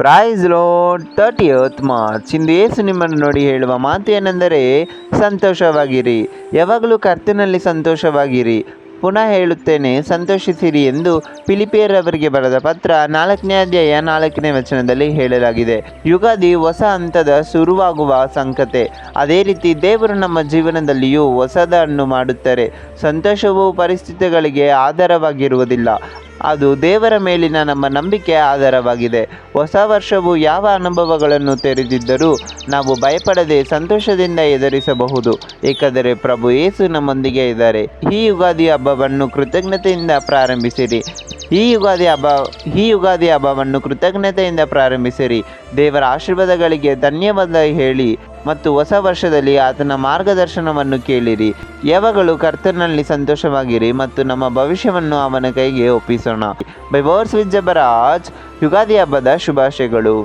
Price Lord. 30th March. ಇಂದು ಯೇಸು ನಿಮ್ಮನ್ನು ನೋಡಿ ಹೇಳುವ ಮಾತು ಏನೆಂದರೆ, ಸಂತೋಷವಾಗಿರಿ. ಯಾವಾಗಲೂ ಕರ್ತನಲ್ಲಿ ಸಂತೋಷವಾಗಿರಿ. ಪುನಃ ಹೇಳುತ್ತೇನೆ, ಸಂತೋಷಿಸಿರಿ ಎಂದು ಫಿಲಿಪಿಯರವರಿಗೆ ಬರೆದ ಪತ್ರ 4ನೇ ಅಧ್ಯಾಯ 4ನೇ ವಚನದಲ್ಲಿ ಹೇಳಲಾಗಿದೆ. ಯುಗಾದಿ ಹೊಸ ಹಂತದ ಶುರುವಾಗುವ ಸಂಕತೆ. ಅದೇ ರೀತಿ ದೇವರು ನಮ್ಮ ಜೀವನದಲ್ಲಿಯೂ ಹೊಸದನ್ನು ಮಾಡುತ್ತಾರೆ. ಸಂತೋಷವು ಪರಿಸ್ಥಿತಿಗಳಿಗೆ ಆಧಾರವಾಗಿರುವುದಿಲ್ಲ, ಅದು ದೇವರ ಮೇಲಿನ ನಮ್ಮ ನಂಬಿಕೆ ಆಧಾರವಾಗಿದೆ. ಹೊಸ ವರ್ಷವು ಯಾವ ಅನುಭವಗಳನ್ನು ತೆರೆದಿದ್ದರೂ ನಾವು ಭಯಪಡದೆ ಸಂತೋಷದಿಂದ ಎದುರಿಸಬಹುದು, ಏಕೆಂದರೆ ಪ್ರಭು ಯೇಸು ನಮ್ಮೊಂದಿಗೆ ಇದ್ದಾರೆ. ಈ ಯುಗಾದಿ ಹಬ್ಬವನ್ನು ಕೃತಜ್ಞತೆಯಿಂದ ಪ್ರಾರಂಭಿಸಿರಿ. ಈ ಯುಗಾದಿ ಹಬ್ಬವನ್ನು ಕೃತಜ್ಞತೆಯಿಂದ ಪ್ರಾರಂಭಿಸಿರಿ. ದೇವರ ಆಶೀರ್ವಾದಗಳಿಗೆ ಧನ್ಯವಾದ ಹೇಳಿ ಮತ್ತು ಹೊಸ ವರ್ಷದಲ್ಲಿ ಆತನ ಮಾರ್ಗದರ್ಶನವನ್ನು ಕೇಳಿರಿ. ಯಾವಾಗಲೂ ಕರ್ತನಲ್ಲಿ ಸಂತೋಷವಾಗಿರಿ ಮತ್ತು ನಮ್ಮ ಭವಿಷ್ಯವನ್ನು ಅವನ ಕೈಗೆ ಒಪ್ಪಿಸೋಣ. By verse with Jabaraj. Ugadi ಹಬ್ಬದ ಶುಭಾಶಯಗಳು.